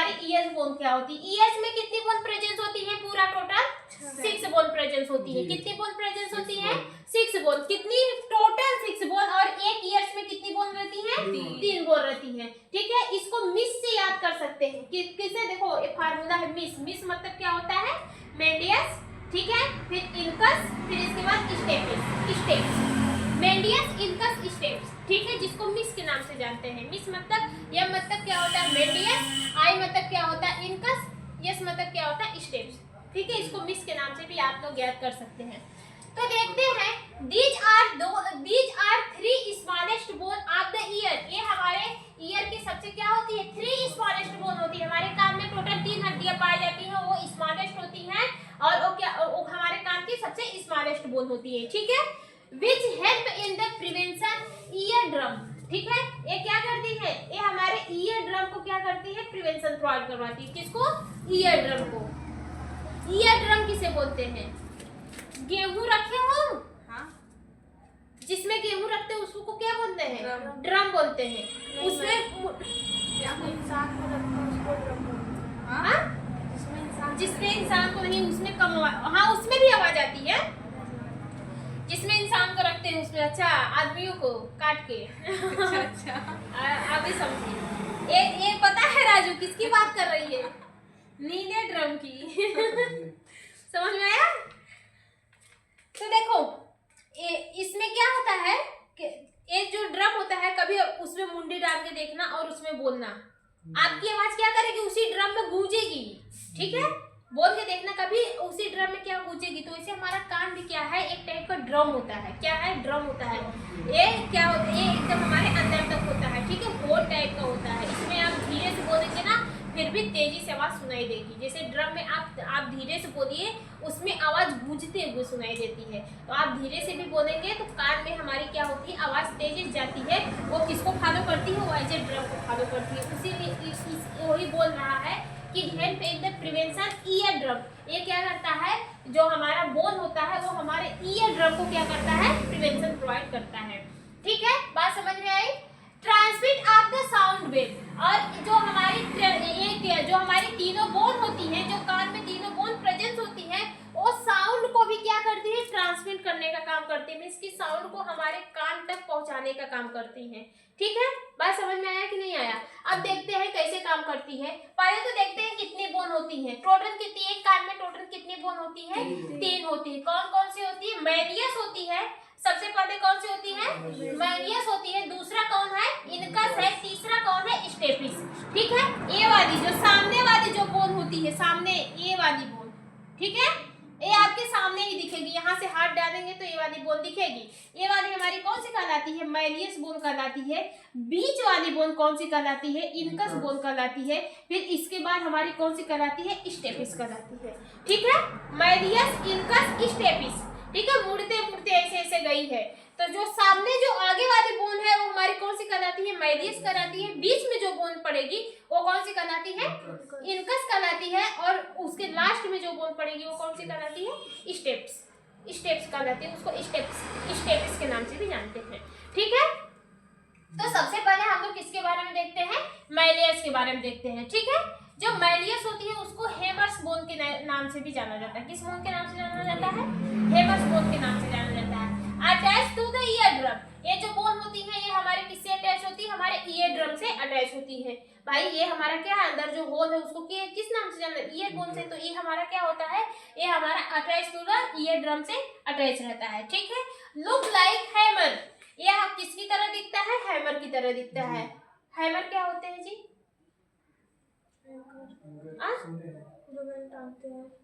हमारी years bone क्या होती है। ईयर्स में कितनी बोन प्रेजेंस होती है, पूरा टोटल 6 बोन प्रेजेंस होती है। कितनी बोन प्रेजेंस होती है, 6 बोन। कितनी टोटल 6 बोन, और एक ईयर्स में कितनी बोन रहती है, 3 बोन रहती है। ठीक है, इसको मिस से याद कर सकते हैं। किससे, देखो एक फार्मूला है मिस। मिस मतलब क्या होता है, मेंडियस, ठीक है, फिर इनकस, फिर इसके बाद स्टेप्स, मेंडियस इनकस स्टेप्स, ठीक है, जिसको मिस के नाम से जानते हैं। मिस मतलब यह मतलब क्या होता है मेंडियस, आई मतलब क्या होता है इनकस, यस मतलब क्या होता है स्टेप्स। ठीक है, इसको मिस के नाम से भी आप लोग याद कर सकते हैं। तो देखते हैं, these are 3 smallest bone of the year. ये हमारे ईयर की सबसे क्या होती है, 3 स्मॉलेस्ट बोन होती है। हमारे कान में टोटल 3 हड्डियां पाई जाती हैं, वो स्मॉलेस्ट होती हैं, और वो हमारे कान की सबसे स्मॉलेस्ट बोन होती है। ठीक है, which help in the prevention ear drum. ठीक है, ये क्या करती है, ये हमारे ईयर ड्रम को क्या करती है, प्रिवेंशन प्रोवाइड करवाती है। किसको, ईयर ड्रम को। ईयर ड्रम किसे बोलते हैं, गेहूं रखे हो, हाँ, जिसमें गेहूं रखते हैं उसको क्या बोलते हैं, ड्रम बोलते हैं। उसमें इंसान को रखते हैं उसको ड्रम बोलते हैं। हाँ, जिसमें इंसान को नहीं, उसमें कम आवाज, हाँ उसमें भी आवाज आती है। जिसमें इंसान को रखते हैं उसमें, अच्छा, आदमियों को काट के। अच्छा अभी समझिए। ये पता है राजू किसकी बात कर रही है, नीले ड्रम की। समझ में आया। तो देखो इसमें क्या होता है कि एक जो ड्रम होता है, कभी उसमें मुंडी डाल के देखना और उसमें बोलना, आपकी आवाज क्या करेगी, उसी ड्रम में गूंजेगी। ठीक है, बोल के देखना कभी उसी ड्रम में क्या गूंजेगी। तो इसे हमारा कान भी क्या है, एक टाइप का ड्रम होता है। क्या है, ड्रम होता है। ये क्या होता है, ये एकदम हमारे अंदर तक होता है। ठीक है, होल टाइप का होता है। इसमें आप धीरे से बोलेंगे ना, फिर भी तेजी से आवाज सुनाई देगी। जैसे ड्रम में आप धीरे से बोलिए, उसमें आवाज गूंजते हुए सुनाई देती है। तो आप धीरे से भी बोलेंगे तो कान में हमारी क्या होती है, आवाज तेज जाती है। वो किसको फॉलो करती है, वो ऐसे ड्रम को फॉलो करती है। उसी वही बोल रहा है कि help in the prevention ear drum. ये क्या करता है, जो हमारा बोन होता है वो हमारे ईयर ड्रम को क्या करता है, प्रिवेंशन प्रोवाइड करता है। ठीक है, बात समझ में आई। Transmit of the sound wave, और जो हमारी तीनों बोन होती है, जो कान में तीनों बोन प्रेजेंस होती है, वो साउंड को भी क्या करती है, ट्रांसमिट करने का काम करती है। मींस की साउंड को हमारे कान तक पहुंचाने का काम करती है। ठीक है, बात समझ में आया कि नहीं आया। अब देखते हैं कैसे काम करती है। पहले तो देखते हैं कितनी बोन होती है, टोटल कितनी, एक कान में टोटल कितनी बोन होती है, 3 होती है। कौन कौन सी होती है, मेलियस होती है, सबसे पहले कौन सी होती है, मेलियस होती है। दूसरा कौन है, इनकस है। तीसरा कौन है, स्टेपिस। ठीक है, ये वाली जो सामने वाली जो बोन होती है, सामने ये वाली बोन, ठीक है, ये आपके सामने ही दिखेगी। यहाँ से हाथ डालेंगे तो ये वाली बोन दिखेगी। ये वाली हमारी कौन सी कहलाती है, मेलियस बोन कहलाती है। बीच वाली बोन कौन सी कहलाती है, इनकस बोन कहलाती है। फिर इसके बाद हमारी कौन सी कहलाती है, स्टेपिस कहलाती है। ठीक है, मेलियस, इनकस, स्टेपिस। ठीक है, मुड़ते मुड़ते ऐसे ऐसे गई है। तो जो सामने जो आगे वाली बोन है वो हमारी कौन सी कहलाती है, मेलियस कहलाती है। बीच में जो बोन पड़ेगी वो कौन सी कहलाती है, इनकस कहलाती है। और उसके लास्ट में जो बोन पड़ेगी वो कौन सी कहलाती है, स्टेप्स कहलाती है। उसको स्टेपिस के नाम से भी जानते हैं। ठीक है, तो सबसे पहले हम लोग किसके बारे में देखते हैं, मेलियस के बारे में देखते हैं। ठीक है, जो मेलियस होती है उसको हेमर्स बोन के नाम से भी जाना जाता है। किस बोन के नाम से जाना जाता है, हेमर्स बोन के नाम से जाना जाता है। Attach to the ear drum, ये जो बोन होती है ये हमारे किससे अटैच होती है, हमारे ईयर ड्रम से अटैच होती है। भाई ये हमारा क्या है, अंदर जो होल है उसको किस नाम से जाना, ईयर बोन से। तो ये हमारा क्या होता है, ये हमारा attach to the ear drum से अटैच रहता है। ठीक है, लुक लाइक हैमर, ये किसकी तरह दिखता है, हैमर की तरह दिखता है। हैमर क्या होते हैं जी,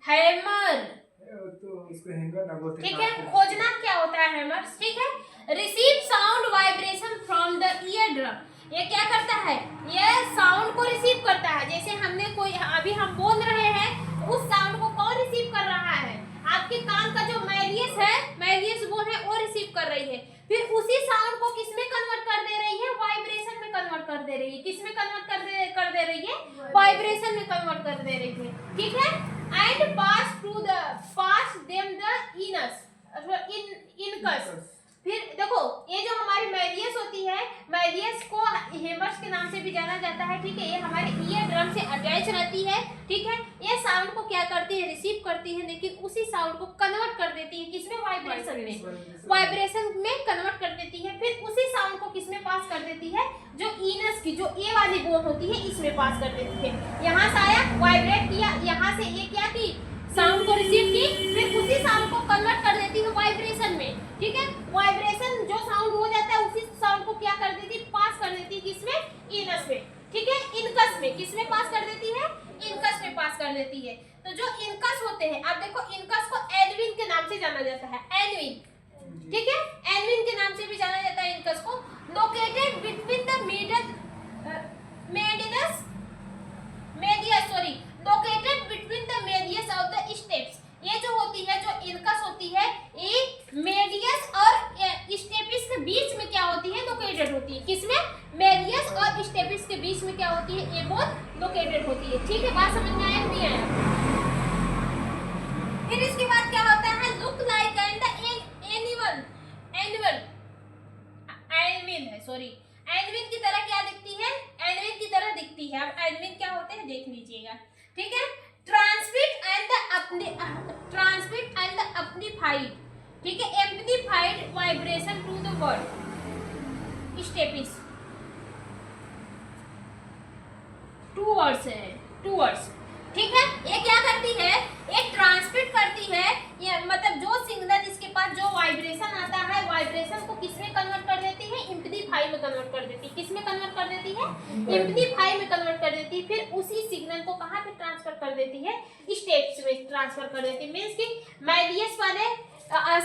हैमर। ठीक है, खोजना क्या होता है, हैमर। ठीक है, receive sound vibration from the ear drum, ये क्या करता है, ये साउंड को रिसीव करता है। जैसे हमने कोई, अभी हम बोल रहे हैं, उस साउंड को कौन रिसीव कर रहा है, आपके कान का जो मेलियस है, मेलियस बोन है, वो रिसीव कर रही है। फिर उसी साउंड को किसमें कन्वर्ट कर दे रही है, वाइब्रेशन में कन्वर्ट कर दे रही है। किसमें कन्वर्ट कर दे रही है, वाइब्रेशन में कन्वर्ट कर दे रही है। ठीक है, and pass them the incus. फिर देखो ये जो हमारी मेलियस होती है, मेलियस को हेमर्स के नाम से भी जाना जाता है। ठीक है, ये हमारे ईयर ड्रम से अटैच अटैच रहती है, ठीक है। ये साउंड को क्या करती है, रिसीव करती है, लेकिन उसी साउंड को कन्वर्ट कर देती है किसमें, वाइब्रेशन में, वाइब्रेशन में कन्वर्ट कर देती है। फिर उसी साउंड को किसमें पास कर देती है, जो इनस की जो ए वाली बोन होती है इसमें पास कर देती है। यहाँ से आया, वाइब्रेट किया, यहाँ से ये क्या की, साउंड को रिसीव की, फिर उसी साउंड को कन्वर्ट कर देती है वाइब्रेशन में, ठीक है। वाइब्रेशन जो साउंड हो जाता है उसी साउंड को क्या कर देती है, पास कर देती है किसमें, इनस में, ठीक है। इनकस में, किसमें पास कर देती है, इनकस में पास कर देती है। तो जो इनकस होते हैं, अब देखो इनकस को एल्विन के नाम से जाना जाता है, एल्विन, ठीक है, एल्विन के नाम से भी जाना जाता है इनकस को। Located between the located between the medius of the steps. ये जो होती है, जो इनकस होती है, ये मेडियस और स्टेपिस के बीच में क्या होती है, लोकेटेड होती है, किसमें, मेडियस और स्टेपिस के बीच में क्या होती है, ये बोन लोकेटेड होती है, ठीक है। बात समझ में आया नहीं आया? फिर इसके बाद क्या होता है, लुक लाइक एंड एनिमल है, सॉरी, एनिमल की तरह क्या दिखती है, एनिमल की तरह दिखती है। अब एनिमल क्या होते हैं देख लीजिएगा, ठीक है। ट्रांसमिट एंड द एम्प्लीफाइड, ठीक है, amplified vibration to the word stapes. Two words, ठीक है। ये क्या करती है, ये ट्रांसमिट करती है, ये मतलब जो सिग्नल इसके पास जो वाइब्रेशन आता है, वाइब्रेशन को किसमें कन्वर्ट कर देती है, एम्प्लीफाई में कन्वर्ट कर देती है, किसमें कन्वर्ट कर देती है, एम्प्लीफाई में कन्वर्ट कर देती है। फिर उसी सिग्नल को कहाँ पे ट्रांसफर कर देती है, स्टेप्स में ट्रांसफर कर देती है। मींस कि मेडियस वाले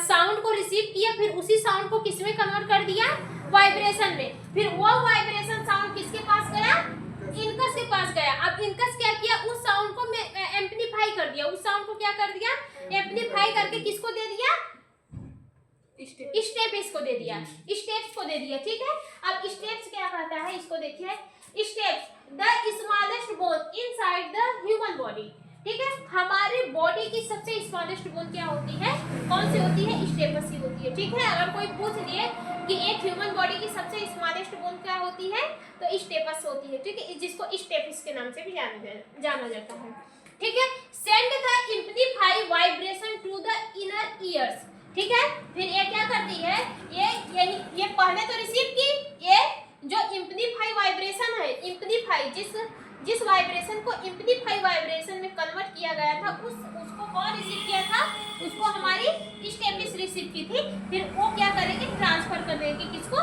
साउंड को रिसीव किया, फिर उसी साउंड को किसमें कन्वर्ट कर दिया, वाइब्रेशन में। फिर वो वाइब्रेशन साउंड किसके पास गया, इनकस के पास गया। अब इनकस क्या किया, उस साउंड को एम्प्लीफाई कर दिया, उस साउंड को क्या कर दिया, एम्प्लीफाई करके किसको दे दिया, स्टेप्स को दे दिया, स्टेप्स को दे दिया, ठीक है। अब स्टेप्स क्या कहता है, इसको देखिए, steps the smallest bone inside the human body, ठीक है। हमारे बॉडी की सबसे स्मॉलेस्ट बोन क्या होती है, कौन सी होती है, स्टेपस की होती है, ठीक है। अगर कोई पूछ लिए कि एक ह्यूमन बॉडी की सबसे स्मॉलेस्ट बोन क्या होती है, तो स्टेपस होती है, ठीक है, जिसको स्टेपस के नाम से भी जाना जाता है, ठीक है। Send the amplify vibration to the inner ears, ठीक है। फिर ये क्या करती है, ये पहले तो रिसीव की, ये जो एम्प्लीफाई वाइब्रेशन है, एम्प्लीफाई जिस वाइब्रेशन को एम्प्लीफाई वाइब्रेशन में कन्वर्ट किया गया था, उसको कौन रिसीव किया था, उसको हमारी स्टेपिस रिसीव की थी। फिर वो क्या करेगी, ट्रांसफर कर देगी किसको,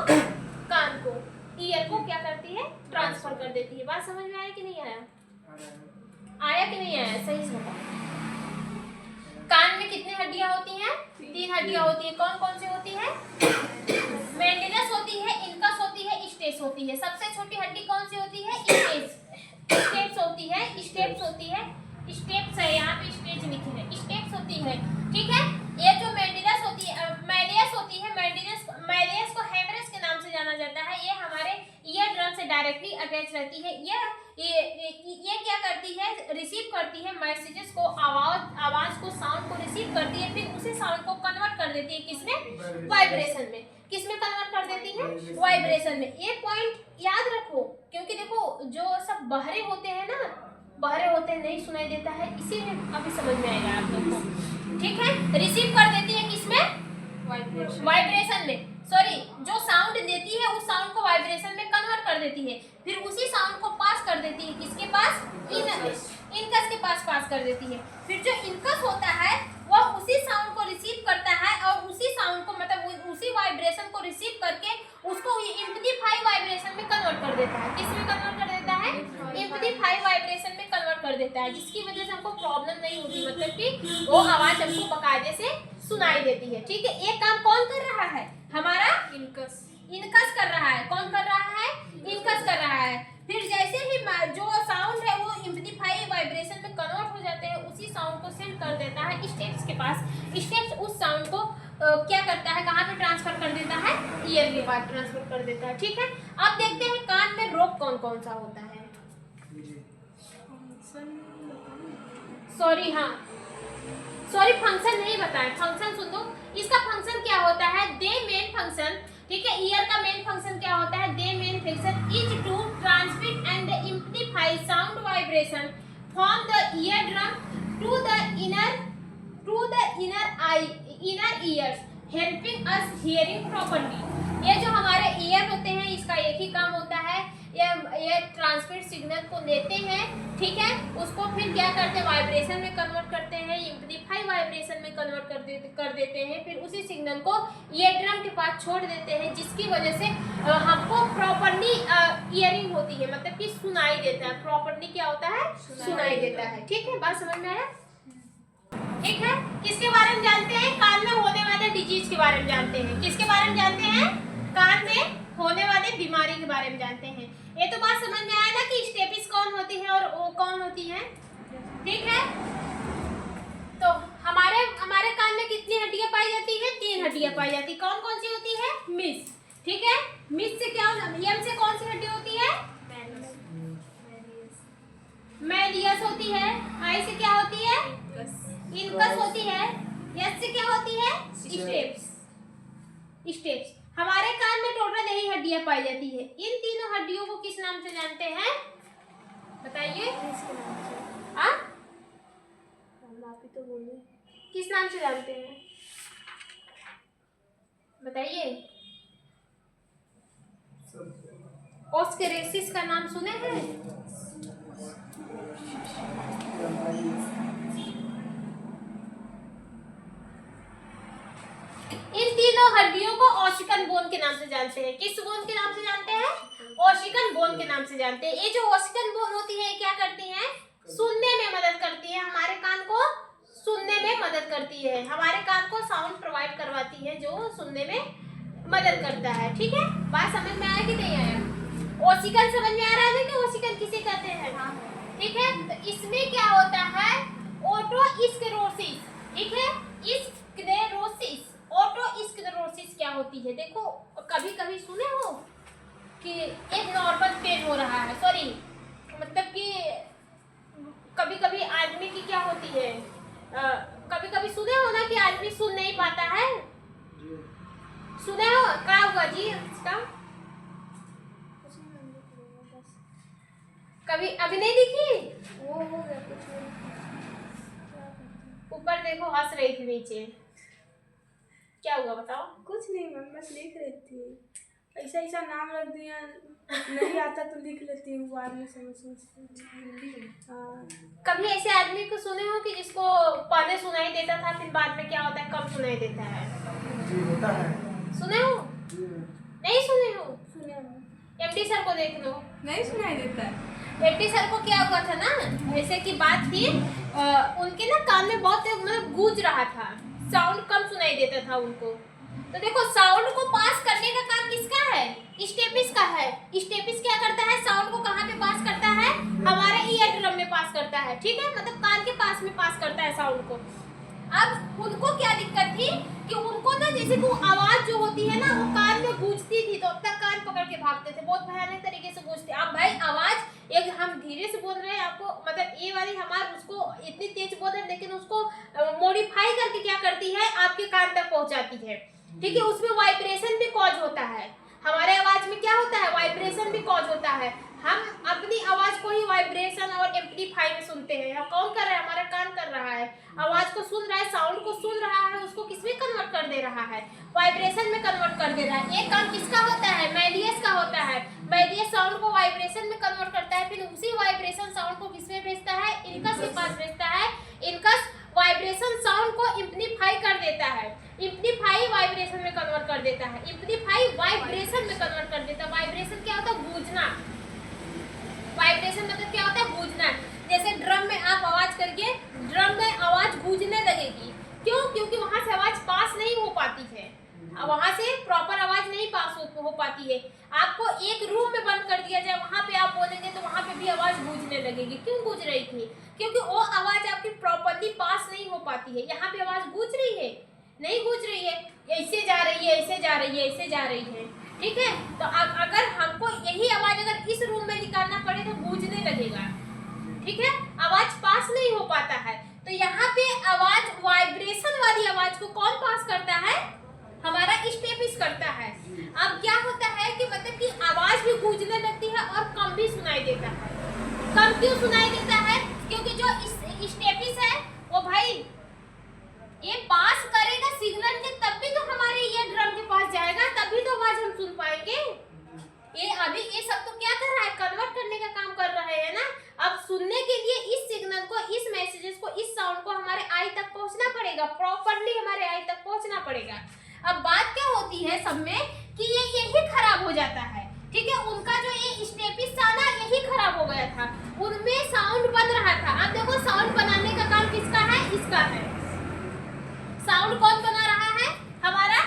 कान को, ईयर को क्या करती है, ट्रांसफर कर देती है। बात समझ में आया कि नहीं आया, आया कि नहीं आया, सही से बताओ। कान में कितनी हड्डियां होती हैं, 3 हड्डियां होती है। कौन कौन सी होती है, मेंडिलस होती है, इनकस होती है, स्टेप्स होती है। सबसे छोटी हड्डी कौन सी होती है, स्टेप्स होती है, स्टेप्स होती है, स्टेप्स है, यहाँ पे स्टेज लिखे हैं, स्टेप्स होती है, ठीक है। ये जो मेंडिलस होती है, मेलियस होती है, मेलियस को हेमरेज के नाम से जाना जाता है। ये हमारे ईयर ड्रम से डायरेक्टली अटैच रहती है। ये क्या करती है, रिसीव करती है मैसेजेस को, आवाज को, साउंड को रिसीव करती है, फिर उसी साउंड को कन्वर्ट कर देती है किसमें, वाइब्रेशन में। किसमें कन्वर्ट कर देती है, वाइब्रेशन में। ये पॉइंट याद रखो, क्योंकि देखो जो सब बहरे होते हैं ना, बहरे होते हैं, नहीं सुनाई देता है, इसीलिए अभी समझ में आएगा आप लोग को, ठीक है। रिसीव कर देती है किसमें, वाइब्रेशन में, सॉरी, जो साउंड देती है उस साउंड को वाइब्रेशन में कन्वर्ट कर देती है, फिर उसी साउंड को पास कर देती है किसके पास, इनकस के पास कर देती है। फिर जो इनकस होता है वह उसी साउंड को रिसीव करता है और उसी साउंड को, मतलब उसी वाइब्रेशन को रिसीव करके उसको एम्प्लीफाई वाइब्रेशन में कन्वर्ट कर देता है। किसमें कन्वर्ट कर देता है, एम्प्लीफाई वाइब्रेशन में कन्वर्ट कर देता है, जिसकी वजह से हमको प्रॉब्लम नहीं होती, मतलब कि वो आवाज हमको बकायदे से सुनाई देती है, ठीक है। ये काम कौन कर रहा है, हमारा इनकस कर रहा है। कौन कर रहा है, इनकस कर रहा है। फिर जैसे ही जो साउंड है वो एम्प्लीफाई वाइब्रेशन में कन्वर्ट हो जाते हैं, उसी साउंड को सेंड कर देता है स्टेप्स के पास। स्टेप्स उस साउंड को क्या करता है, कहाँ पे ट्रांसफर कर देता है, ईयर के पास ट्रांसफर कर देता है, ठीक है। अब देखते हैं कान में रोग कौन कौन सा होता है। सॉरी, हाँ सॉरी, फंक्शन नहीं बताया, फंक्शन सुन दो। इसका फंक्शन क्या होता है, दे मेन फंक्शन ठीक है। ईयर का मेन फंक्शन क्या होता है? The main function is to transmit and amplify sound vibration from the year drum to the inner ears helping us hearing properly. ये जो हमारे ईयर होते हैं इसका एक ही काम होता है, ये ट्रांसमिट सिग्नल को लेते हैं, ठीक है, उसको फिर क्या करते हैं? वाइब्रेशन में कन्वर्ट करते हैं, एम्प्लीफाई वाइब्रेशन में कन्वर्ट कर देते हैं, फिर उसी सिग्नल को ईयर ड्रम के पास छोड़ देते हैं, जिसकी वजह से हमको प्रॉपर्ली ईयरिंग होती है, मतलब कि सुनाई देता है। प्रॉपर्ली क्या होता है? सुनाई देता है। ठीक है, बात समझ में आया? ठीक है, किसके बारे में जानते हैं? कान में होने वाले डिजीज के बारे में जानते हैं। किसके बारे में जानते हैं? कान में होने वाले बीमारी के बारे में जानते हैं। ये तो बात समझ में आया ना कि स्टेपिस कौन होती है और ओ कौन होती है। ठीक है, तो हमारे कान में कितनी हड्डियां पाई जाती है? 3 हड्डियां पाई जाती है। कौन कौन सी होती है? मिस। ठीक है, मिस से क्या एम से कौन सी हड्डी होती है? मेलियस होती है। आई से क्या होती है? इनकस होती है। एस से क्या होती है? स्टेप्स। हमारे कान में टोटल यही हड्डियां पाई जाती है। इन तीनों हड्डियों को किस नाम से जानते हैं? बताइए। आप ही तो बोलिए, किस नाम से जानते हैं? बताइए। ऑस्केरेसिस का नाम सुने हैं? इन तीनों हड्डियों को ओसिकन बोन के नाम से जानते हैं। किस बोन के नाम से जानते हैं? ओसिकन बोन के नाम से जानते हैं। ये जो ओसिकन बोन होती है क्या करती है? सुनने में मदद करती है, हमारे कान को सुनने में मदद करती है, हमारे कान को साउंड प्रोवाइड करवाती है, जो सुनने में मदद करता है। ठीक है, बात समझ में आया कि नहीं आया? ओसिकन समझ में आ रहा है कि ओसिकन किसे कहते हैं? ठीक है, तो इसमें क्या होता है? ओटोस्क्लेरोसिस। ठीक है, स्क्लेरोसिस, ओटोस्क्लेरोसिस क्या होती है? देखो, कभी कभी सुने हो कि एक नॉर्मल पेन हो रहा है, सॉरी मतलब कि कभी कभी आदमी की क्या होती है, कभी कभी सुने हो ना कि आदमी सुन नहीं पाता है। सुने हो क्या हुआ जी इसका? कभी अभी नहीं दिखी? वो हो गया कुछ ऊपर देखो, हंस रही थी नीचे, क्या हुआ बताओ? कुछ नहीं मैम, बस लिख रही थी। ऐसा ऐसा नाम रख दिया, नहीं आता तो लिख लेती हूँ बाद में समझ। कभी ऐसे आदमी को सुने हो कि जिसको पहले सुनाई देता था, फिर बाद में क्या होता है? कम सुनाई देता है। जी होता है। सुने हो? नहीं सुने हो? सुने हो? एमडी सर को देख लो, नहीं सुनाई देता है। एमडी सर को क्या हुआ था ना, जैसे कि बात थी, उनके ना कान में बहुत मतलब गूंज रहा था, साउंड कम सुनाई देता था उनको। तो देखो, साउंड को पास करने का काम किसका है? स्टेपिस का है। स्टेपिस क्या करता है? साउंड को कहाँ पे पास करता है? हमारे ईयर ड्रम में पास करता है। ठीक है, मतलब कान के पास में पास करता है साउंड को। अब उनको क्या दिक्कत थी कि उनको ना, जैसे वो आवाज जो होती है ना, वो कान में गूंजती थी, तो अब तक कान पकड़ के भागते थे, बहुत भयानक तरीके से गूंजते। अब भाई आवाज एक हम धीरे से बोल रहे हैं आपको, मतलब ये वाली हमारे उसको इतनी तेज बोल रहे हैं, लेकिन उसको मॉडिफाई करके क्या करती है? आपके कान तक पहुंचाती है। ठीक है, उसमें वाइब्रेशन भी कॉज होता है। हमारे आवाज में क्या होता है? वाइब्रेशन भी कॉज होता है। हम अपनी आवाज को ही वाइब्रेशन और एम्प्लीफाई में सुनते हैं। अब कौन कर रहा है? हमारा कान कर रहा है, आवाज को सुन रहा है, साउंड को सुन रहा है, उसको किसमें कन्वर्ट कर दे रहा है? वाइब्रेशन में कन्वर्ट कर दे रहा है। ये काम किसका होता है? मेलियस का होता है। मेलियस साउंड को वाइब्रेशन में कन्वर्ट करता है, फिर उसी वाइब्रेशन साउंड को किसमें भेजता है? इनकस के पास भेजता है। इनकस वाइब्रेशन साउंड को एम्प्लीफाई कर देता है, एम्प्लीफाई वाइब्रेशन में कन्वर्ट कर देता है, एम्प्लीफाई वाइब्रेशन में कन्वर्ट कर देता है। वाइब्रेशन क्या होता है? गूंजना। वाइब्रेशन मतलब क्या होता है? गूंजना। जैसे ड्रम में आप आवाज करके, ड्रम में आवाज गूंजने लगेगी। क्यों? क्योंकि वहां से आवाज पास नहीं हो पाती है, वहां से प्रॉपर आवाज नहीं पास हो पाती है। आपको एक रूम में बंद कर दिया जाए, वहां पे आप बोलेंगे तो वहां पे भी आवाज गूंजने लगेगी। क्यों गूंज रही थी? क्योंकि वो आवाज आपकी प्रॉपरली पास नहीं हो पाती है। यहाँ पे आवाज गूंज रही है? नहीं गूंज रही है, ऐसे जा रही है, ऐसे जा रही है, ऐसे जा रही है। ठीक है, तो अगर हमको यही आवाज अगर इस रूम में निकालना पड़े तो गूंजने लगेगा। ठीक है, आवाज पास नहीं हो पाता है। तो यहाँ पे आवाज, वाइब्रेशन वाली आवाज को कौन पास करता है? हमारा स्टेपिस करता है। अब क्या होता है कि मतलब कि आवाज भी गूंजने लगती है और कम भी सुनाई देता है। कम क्यों सुनाई देता है? क्योंकि जो स्टेपिस है वो भाई ये पास करेगा सिग्नल के, तब भी तो हमारे ईयर ड्रम के पास जाएगा, तभी तो आवाज हम सुन पाएंगे। ये अभी ये सब तो क्या कर रहा है, कन्वर्ट करने का काम कर रहे हैं ना। अब सुनने के लिए इस सिग्नल को, इस मैसेजेस को, इस साउंड को हमारे आई तक पहुंचना पड़ेगा, प्रॉपर्ली हमारे आई तक पहुंचना पड़ेगा। अब बात क्या होती है सब में कि ये यही खराब हो जाता है, ठीक है। उनका जो ये स्टेपिस था ना, यही खराब हो गया था, उनमें साउंड बन रहा था। अब देखो साउंड बनाने का काम किसका है, इसका है। साउंड कौन बना रहा है, हमारा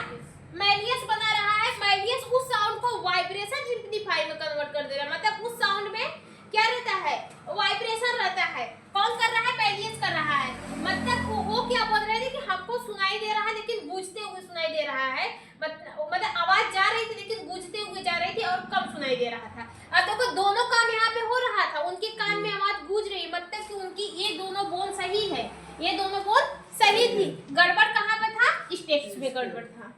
मैलियस बना रहा है। मैलियस उस साउंड को वाइब्रेशन एम्प्लीफाई में कन्वर्ट कर दे रहा है, मतलब उस साउंड में क्या रहता है, वाइब्रेशन रहता है। कौन कर रहा है, मैलियस कर रहा है। मतलब वो क्या बोल रहे थे कि हमको सुनाई दे रहा है लेकिन गूंजते हुए सुनाई दे रहा है, मतलब आवाज जा रही थी लेकिन गूंजते हुए जा रही थी और कम सुनाई दे रहा था। अब देखो दोनों काम यहाँ पे हो रहा था, उनके कान में आवाज गूंज रही, मतलब कि उनकी ये दोनों बोन सही है, ये दोनों बोन सही थी। गड़बड़ कहाँ पे था, स्टेप्स में गड़बड़ था,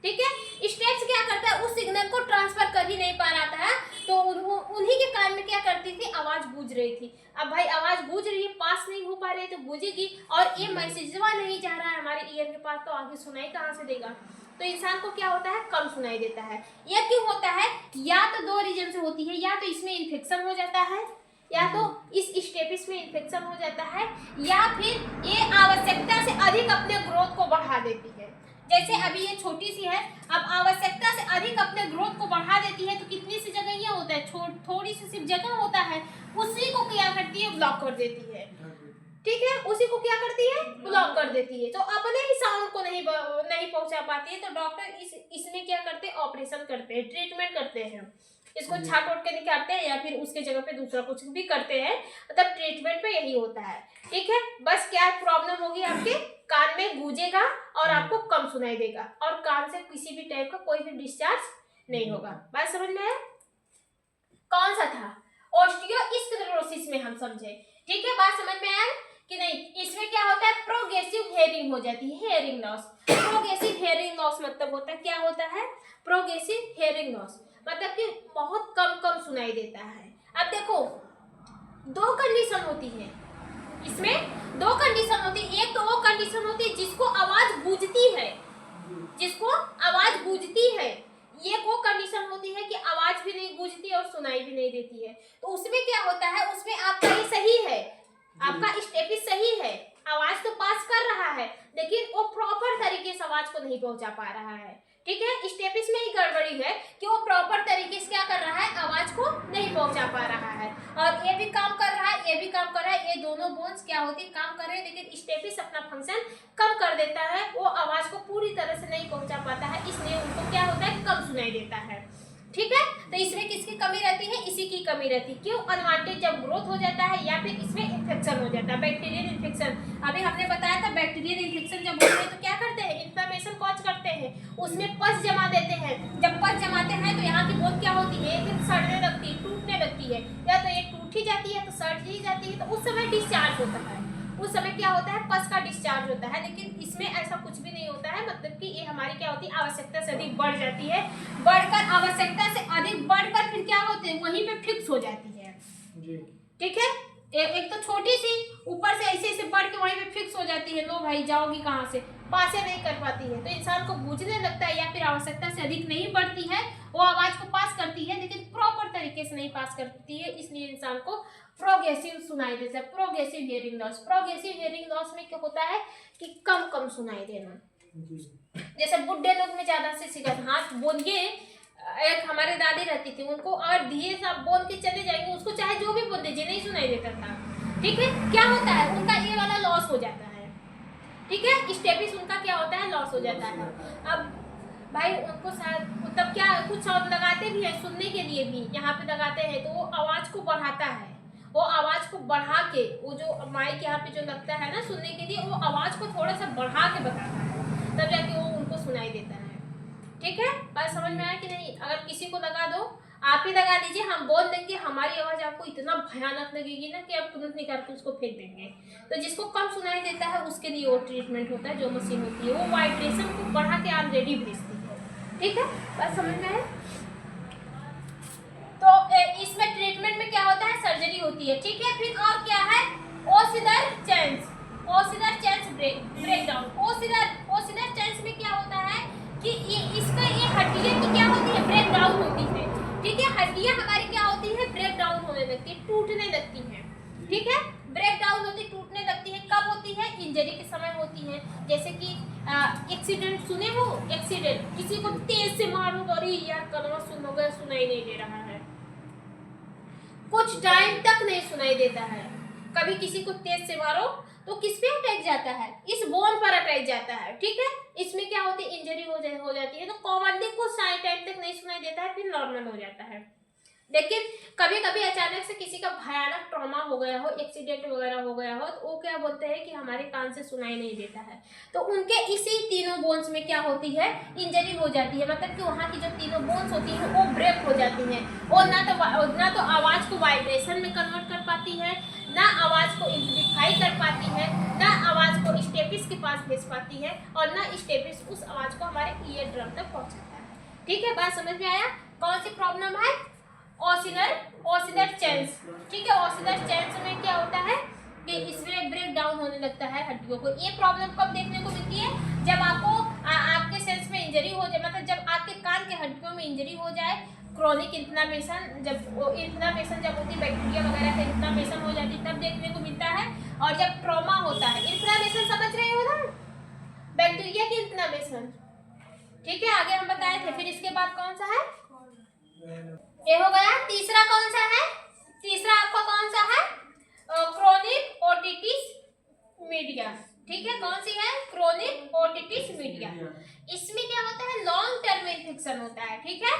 ठीक है। स्टेप्स क्या करता है, उस सिग्नल को ट्रांसफर कर ही नहीं पा रहा था, तो उन्हीं के कान में क्या करती थी, आवाज गूंज रही थी। अब भाई आवाज गूंज रही है, पास नहीं हो पा रही है तो गूंजेगी, और ये मैसेजवा नहीं जा रहा है हमारे ईयर के पास, तो आगे सुनाई कहाँ से देगा। तो इंसान को क्या होता है, कम सुनाई देता है। यह क्यों होता है, या तो दो रीजन से होती है, या तो इसमें इन्फेक्शन हो जाता है, या तो इस स्टेपिस में इन्फेक्शन हो जाता है, या फिर ये आवश्यकता से अधिक अपने ग्रोथ को बढ़ा देती है। जैसे अभी ये छोटी सी है, अब आवश्यकता से अधिक अपने ग्रोथ को बढ़ा देती है, तो कितनी सी जगह ये होता है, थोड़ी सी सिर्फ जगह होता है, उसी को क्या करती है, ब्लॉक कर देती है, ठीक है। उसी को क्या करती है, ब्लॉक कर देती है, तो अपने ही साउंड को नहीं पहुंचा पाती है। तो डॉक्टर इसमें क्या करते हैं, ऑपरेशन करते हैं, ट्रीटमेंट करते हैं, इसको छाट उठ के निकालते हैं, या फिर उसके जगह पे दूसरा कुछ भी करते हैं। मतलब ट्रीटमेंट पे यही होता है, ठीक है। बस क्या प्रॉब्लम होगी, आपके कान में गूंजेगा और आपको कम सुनाई देगा, और कान से किसी भी टाइप का कोई भी डिस्चार्ज नहीं होगा। बात समझ में आया? कौन सा था, ऑस्टियोस्क्लेरोसिस में हम समझे, ठीक है। बात समझ में आया कि नहीं? इसमें क्या होता है, प्रोग्रेसिव हेयरिंग हो जाती है, hearing loss. Progressive hearing loss मतलब होता है, क्या होता है, प्रोग्रेसिव हेयरिंग लॉस, मतलब कि बहुत कम सुनाई देता है। अब देखो दो कंडीशन होती है इसमें, दो कंडीशन होती है। एक तो वो कंडीशन होती है जिसको आवाज गूंजती है, जिसको आवाज गूंजती है, ये वो कंडीशन होती है कि आवाज भी नहीं गूंजती और सुनाई भी नहीं देती है। तो उसमें क्या होता है, उसमें आपका ये सही है, आपका स्टेपिस सही है, आवाज तो पास कर रहा है, लेकिन वो प्रॉपर तरीके से आवाज को नहीं पहुंचा पा रहा है, ठीक है। स्टेपिस में ही गड़बड़ी है कि वो प्रॉपर तरीके से क्या कर रहा है, आवाज को नहीं पहुंचा पा रहा है। और ये भी काम कर रहा है, ये भी काम कर रहा है, ये दोनों बोन्स क्या होती है, काम कर रहे हैं, लेकिन स्टेपिस अपना फंक्शन कम कर देता है, वो आवाज को पूरी तरह से नहीं पहुंचा पाता है, इसलिए उनको क्या होता है, कम सुनाई देता है, ठीक है। तो इसमें किसकी कमी रहती है, इसी की कमी रहती है। क्यों, अनवांटेड जब ग्रोथ हो जाता है, या फिर इसमें इन्फेक्शन हो जाता है, बैक्टीरियल इन्फेक्शन। अभी हमने बताया था बैक्टीरियल इन्फेक्शन जब होते हैं तो क्या करते हैं, इन्फ्लेमेशन कॉज करते हैं, उसमें पस जमा देते हैं। जब पस जमाते हैं तो यहाँ की बोन क्या होती है, एक दिन सड़ने लगती है, टूटने लगती है, या तो एक टूट ही जाती है तो सड़ ही जाती है, तो उस समय डिस्चार्ज होता है, उस समय क्या होता है, पस का डिस्चार्ज होता है। लेकिन इसमें ऐसा कुछ भी नहीं होता है, मतलब कि ये हमारी क्या होती है, आवश्यकता से अधिक बढ़ जाती है, बढ़कर आवश्यकता से अधिक बढ़कर फिर क्या होते हैं, वहीं पे फिक्स हो जाती है, ठीक है। एक तो छोटी सी ऊपर से ऐसे बढ़ के वहीं पे फिक्स हो जाती है, लो भाई जाओगी कहाँ से, पासे नहीं कर पाती है, तो इंसान को गूंजने लगता है, या फिर आवश्यकता से अधिक नहीं बढ़ती है, वो आवाज को पास करती है लेकिन प्रॉपर तरीके से नहीं पास करती है, इसलिए इंसान को प्रोग्रेसिव सुनाई देता है, progressive hearing loss. Progressive hearing loss में क्या होता है कि कम सुनाई देना, जैसे बुढ़े लोग में ज्यादा से शिकायत, हाथ बोलिए, एक हमारे दादी रहती थी, उनको और धीरे से बोल के चले जाएंगे, उसको चाहे जो भी बोल दीजिए नहीं सुनाई देता था, ठीक है। क्या होता है, उनका ये वाला लॉस हो जाता है, ठीक है, स्टेपिस उनका क्या होता है, लॉस हो जाता है। अब भाई उनको शायद मतलब क्या कुछ साउंड लगाते भी है सुनने के लिए भी, यहाँ पे लगाते हैं, तो वो आवाज को बढ़ाता है, वो आवाज को बढ़ा के, वो जो माइक यहाँ पे जो लगता है ना सुनने के लिए, वो आवाज को थोड़ा सा बढ़ा के बताता है, तब जाके वो उनको सुनाई देता है, ठीक है। बात समझ में आया कि नहीं? अगर किसी को लगा दो, आप ही लगा दीजिए, हम बोल देंगे, हमारी आवाज आपको इतना भयानक लगेगी ना कि आप तुरंत निकाल के उसको फेंक देंगे। तो जिसको कम सुनाई देता है उसके लिए वो ट्रीटमेंट होता है, जो मशीन होती है वो वाइब्रेशन को बढ़ा के ऑलरेडी भेजती है, ठीक है, बात समझ में है? तो इसमें ट्रीटमेंट में क्या होता है, सर्जरी होती है, ठीक है। फिर और क्या है, ओसीलर चेंज ब्रेकडाउन। ओसीलर चेंज में क्या होता है कि ये हड्डियां की क्या होती है, ब्रेकडाउन होती है, ठीक है। हड्डियां हमारी क्या होती है, ब्रेकडाउन होने लगती है, टूटने लगती है, ठीक है। ब्रेकडाउन होती, टूटने लगती है, कब होती है, इंजरी के समय होती है। जैसे कि एक्सीडेंट सुने हो, एक्सीडेंट, किसी को तेज से मारो, अरे यार कलमा सुनोगे, सुनाई नहीं दे रहा है, कुछ टाइम तक नहीं सुनाई देता है। कभी किसी को तेज से मारो तो किस पे अटैक जाता है, इस बोन पर अटैक जाता है, ठीक है। इसमें क्या होती है, इंजरी हो जाती है। तो कॉमनली कुछ टाइम तक नहीं सुनाई देता है, फिर नॉर्मल हो जाता है। लेकिन कभी कभी अचानक से किसी का भयानक ट्रॉमा हो गया हो, एक्सीडेंट वगैरह हो गया हो, तो वो क्या बोलते हैं कि हमारे कान से सुनाई नहीं देता है। तो उनके इसी तीनों बोन्स में क्या होती है, इंजरी हो जाती है। मतलब कि वहाँ की जो तीनों बोन्स होती हैं वो ब्रेक हो जाती हैं, और ना तो आवाज़ को वाइब्रेशन में कन्वर्ट कर पाती है, ना आवाज़ को एम्प्लीफाई कर पाती है, ना आवाज़ को स्टेपिस के पास भेज पाती है, और ना स्टेपिस उस आवाज़ को हमारे ईयर ड्रम तक पहुँचाता है। ठीक है, बात समझ में आया? कौन सी प्रॉब्लम है, ओसिलर चेंज, ठीक है। ओसिलर चेंज में क्या होता है कि इसमें ब्रेक डाउन होने लगता है हड्डियों को। ये प्रॉब्लम कब देखने को मिलती है, जब आपको आपके सेंस में इंजरी हो जाए, मतलब जब आपके कान के हड्डियों में इंजरी हो जाए, क्रॉनिक इन्फ्लामेशन, जब होती है, बैक्टीरिया वगैरह से इन्फ्लामेशन हो जाती है, तब देखने को मिलता है। और जब ट्रॉमा होता है, इन्फ्लामेशन समझ रहे हो ना, बैक्टीरिया की इन्फ्लामेशन, ठीक है, आगे हम बताए थे। फिर इसके बाद कौन सा है, ये हो गया। तीसरा कौन सा है, तीसरा आपका कौन सा है, क्रोनिक ओटिटिस मीडिया, ठीक है। कौन सी है, क्रोनिक ओटिटिस मीडिया। इसमें क्या होता है, लॉन्ग टर्म इन्फेक्शन होता है, ठीक है।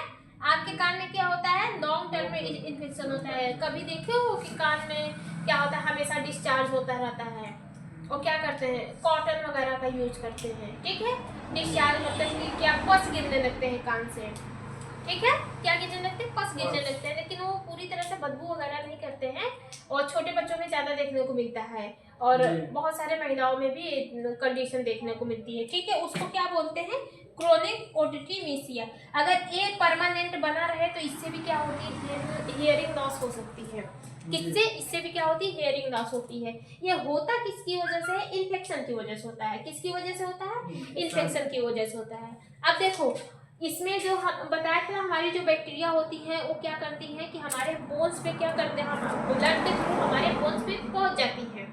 आपके कान में क्या होता है, लॉन्ग टर्म में इन्फेक्शन होता है। कभी देखे हो कि कान में क्या होता है, हमेशा डिस्चार्ज होता रहता है, और क्या करते हैं, कॉटन वगैरह का यूज करते हैं, ठीक है। डिस्चार्ज मतलब कि क्या, पस गिरने लगते हैं कान से, ठीक है, क्या गिरने लगते हैं, पस गिरने लगते हैं, लेकिन वो पूरी तरह से बदबू वगैरह नहीं करते हैं, और छोटे बच्चों में ज़्यादा देखने को मिलता है, और बहुत सारे महिलाओं में भी कंडीशन देखने को मिलती है, ठीक है। उसको क्या बोलते हैं, क्रोनिक ओटिटिस। अगर ये परमानेंट बना रहे तो इससे भी क्या होती है, हियरिंग लॉस हो सकती है। किससे, इससे भी क्या होती है, हियरिंग लॉस होती है। ये होता किसकी वजह से है, इन्फेक्शन की वजह से होता है। किसकी वजह से होता है, इन्फेक्शन की वजह से होता है। अब देखो, इसमें जो हम बताया था, हमारी जो बैक्टीरिया होती है वो क्या करती है कि हमारे बोन्स पे क्या करते हैं, हम ब्लड के थ्रू हमारे बोन्स पे पहुंच जाती है,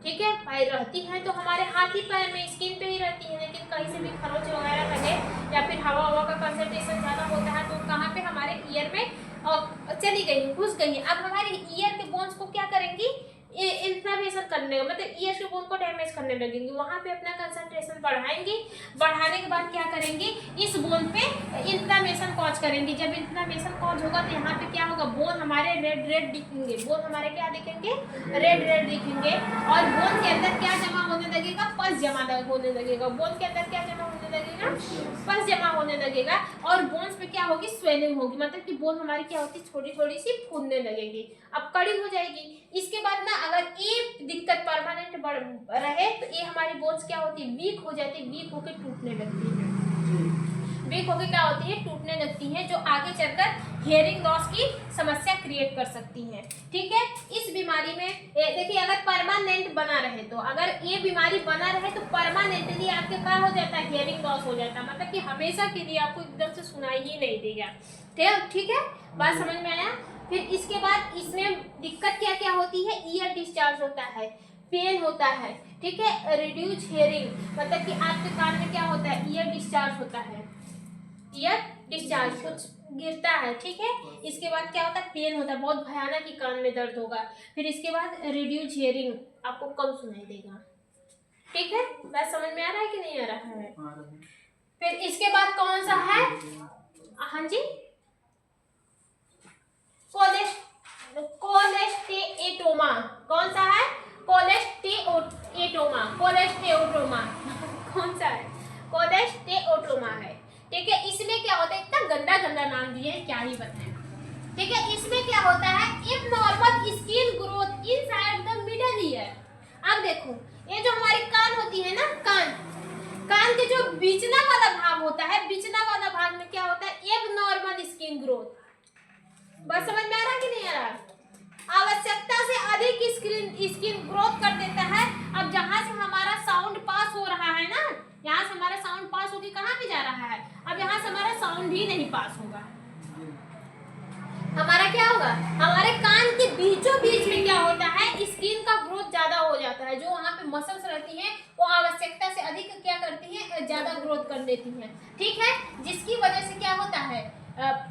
ठीक है। भाई रहती है तो हमारे हाथ ही पैर में, स्किन पे ही रहती है, लेकिन कहीं से भी खरोच वगैरह लगे या फिर हवा का कंसंट्रेशन ज़्यादा होता है तो कहाँ पे, हमारे ईयर में चली गई, घुस गई। अब हमारे ईयर के बोन्स को क्या करेंगी, इन्फ्लामेशन करने, मतलब ईयर के बोन को डैमेज करने लगेंगी, वहाँ पे अपना कंसंट्रेशन बढ़ाएंगी। बढ़ाने के बाद क्या करेंगी, इस बोन पे इन्फ्लामेशन कॉज करेंगी। जब इन्फ्लामेशन कॉज होगा तो यहाँ पे क्या होगा, बोन हमारे रेड दिखेंगे, बोन हमारे क्या दिखेंगे, रेड दिखेंगे, और बोन के अंदर क्या जमा होने लगेगा, पस जमा होने लगेगा। बोन के अंदर क्या जमा होने लगेगा, पस जमा होने लगेगा, और बोन्स पे क्या होगी, स्वेलिंग होगी, मतलब कि बोन हमारी क्या होती है, छोटी सी फूलने लगेगी, अब कड़ी हो जाएगी। इसके बाद ना, अगर ये दिक्कत परमानेंट रहे तो ये हमारी बोन्स क्या होती है, वीक हो जाती है, वीक होकर टूटने लगती है, वीक होकर क्या होती है, टूटने लगती है, जो आगे चलकर हियरिंग लॉस की समस्या क्रिएट कर सकती है, ठीक है। इस बीमारी में देखिए, अगर परमानेंट बना रहे तो, अगर ये बीमारी बना रहे तो परमानेंटली आपके क्या हो जाता है, हियरिंग लॉस हो जाता है, मतलब कि हमेशा के लिए आपको एकदम से सुनाई ही नहीं देगा, ठीक है, बात समझ में आया। फिर इसके बाद इसमें दिक्कत क्या क्या होती है, ईयर डिस्चार्ज होता है, पेन होता है, ठीक है, रिड्यूस हियरिंग, मतलब कि आपके कान में क्या होता है, ईयर डिस्चार्ज होता है, ईयर डिस्चार्ज, कुछ गिरता है, ठीक है। इसके बाद क्या होता है, पेन होता है, बहुत भयानक ही कान में दर्द होगा। फिर इसके बाद रिड्यूस हियरिंग, आपको कम सुनाई देगा, ठीक है, बात समझ में आ रहा है कि नहीं आ रहा है। फिर इसके बाद कौन सा है, हाँ जी, कोलेस्टेटोमा, कौन सा है, कोलेस्टेटोमा, कौन सा है, कोलेस्टेटोमा है, ठीक है। इसमें क्या होता है, इतना गंदा नाम दिए हैं, क्या ही बताएं, ठीक है। इसमें क्या होता है, abnormal skin growth inside the middle ear. अब देखो, ये जो हमारी कान होती है ना, कान के जो बीचना वाला भाग होता है, बीचना वाला भाग में क्या होता है, एबनॉर्मल स्किन ग्रोथ। बस समझ में आ रहा कि नहीं आ रहा? आवश्यकता से अधिक स्किन ग्रोथ कर देता है। अब जहां से हमारा साउंड पास हो रहा है ना, यहाँ से हमारा साउंड पास होके कहाँ पे जा रहा है, अब यहाँ से हमारा साउंड ही नहीं पास होगा। हमारा क्या होगा, हमारे कान के बीचों बीच में क्या होता है, स्किन का ग्रोथ ज्यादा हो जाता है। जो वहाँ पे मसल्स रहती हैं वो आवश्यकता से अधिक क्या करती हैं, ज्यादा ग्रोथ कर देती हैं। ठीक है, जिसकी वजह से क्या होता है,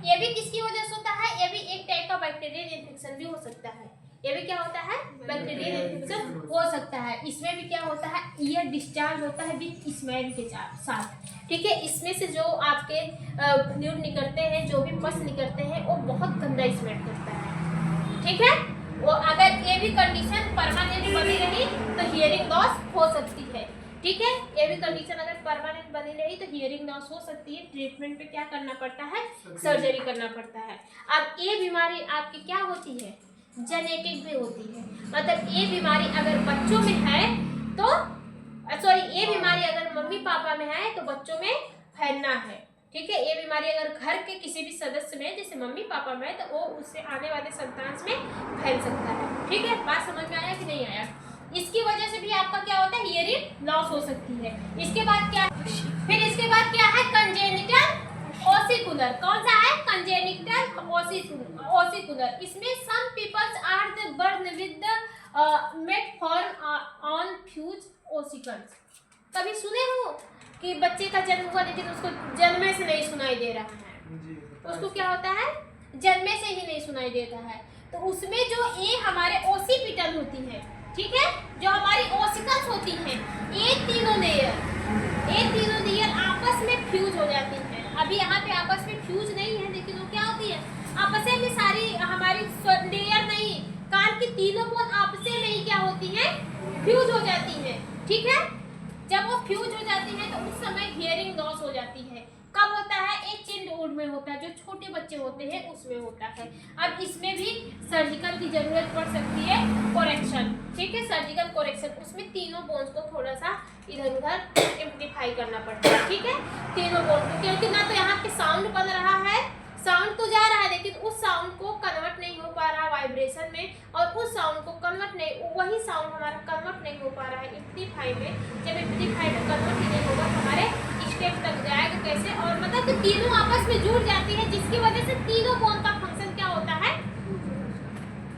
ये भी किसकी वजह से होता है, ये भी एक टाइप का बैक्टीरियल इन्फेक्शन भी हो सकता है। ये भी क्या होता है, बैक्टीरियल इन्फेक्शन हो सकता है। इसमें भी क्या होता है, ईयर डिस्चार्ज होता है विद स्मेल के साथ। ठीक है, इसमें से जो आपके फ्लूइड निकलते हैं, जो भी पस निकलते हैं, वो बहुत गंदा स्मेल करता है। ठीक है, वो अगर ये भी कंडीशन परमानेंट बनी रही तो हियरिंग लॉस हो सकती है। ठीक है, ये भी कंडीशन अगर परमानेंट बनी रही तो हियरिंग लॉस हो सकती है। ट्रीटमेंट पे क्या करना पड़ता है, सर्जरी करना पड़ता है। अब ये बीमारी आपकी क्या होती है, जेनेटिक भी होती है। मतलब ये बीमारी अगर बच्चों में है तो ये बीमारी अगर मम्मी पापा में है तो बच्चों में फैलना है। ठीक है, ये बीमारी अगर घर के किसी भी सदस्य में जैसे मम्मी पापा में है तो वो उससे आने वाले संतान में फैल सकता है। ठीक है, बात समझ में आया कि नहीं आया? इसकी वजह से भी आपका क्या होता है, हियरिंग लॉस हो सकती है। इसके बाद क्या, फिर इसके बाद क्या है, कंजेनिटल ओसिकुलर। कौन सा है, कंजेनिटल ओसिकुलर। इसमें some peoples are the born with the malformed on fused ossicles. कभी सुने हो कि बच्चे का जन्म हुआ लेकिन उसको जन्मे से नहीं सुनाई दे रहा है, उसको क्या होता है, जन्मे से ही नहीं सुनाई देता है। तो उसमें जो ये हमारे ओसिपिटल होती है, ठीक है, जो हमारी ओसिकल्स होती हैं, ये तीनों लेयर आपस में फ्यूज हो जाती हैं। अभी यहाँ पे आपस में फ्यूज नहीं है, लेकिन वो क्या होती है, आपस में सारी हमारी लेयर नहीं, कान की तीनों बोन आपस में ही क्या होती हैं, फ्यूज हो जाती हैं। ठीक है, जब वो फ्यूज हो जाती है तो उस समय हियरिंग लॉस हो जाती है। कब होता है, एक चाइल्डहुड में होता है, जो छोटे बच्चे होते हैं उसमें होता है। अब इसमें भी सर्जिकल की जरूरत पड़ सकती है, करेक्शन। ठीक है, सर्जिकल करेक्शन, उसमें तीनों बोन्स को थोड़ा सा इधर उधर एम्प्लीफाई करना पड़ता है। ठीक है, तीनों बोन को, क्योंकि ना तो यहाँ पे साउंड बन रहा है, साउंड तो जा रहा है लेकिन उस साउंड को कन्वर्ट नहीं हो पा रहा वाइब्रेशन में, और उस साउंड को कन्वर्ट नहीं, वही साउंड हमारा कन्वर्ट नहीं हो पा रहा है एम्प्लीफाई में। जब एम्प्लीफाई में कन्वर्ट ही नहीं होगा तो हमारे स्टेप तक जाएगा कैसे, और मतलब कि तीनों आपस में जुड़ जाती है, जिसकी वजह से तीनों बोन का फंक्शन क्या होता है,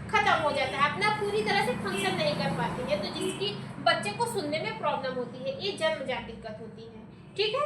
खत्म हो जाता है, अपना पूरी तरह से फंक्शन नहीं कर पाती है। तो जिसकी बच्चे को सुनने में प्रॉब्लम होती है, ये जन्मजात दिक्कत होती है। ठीक है।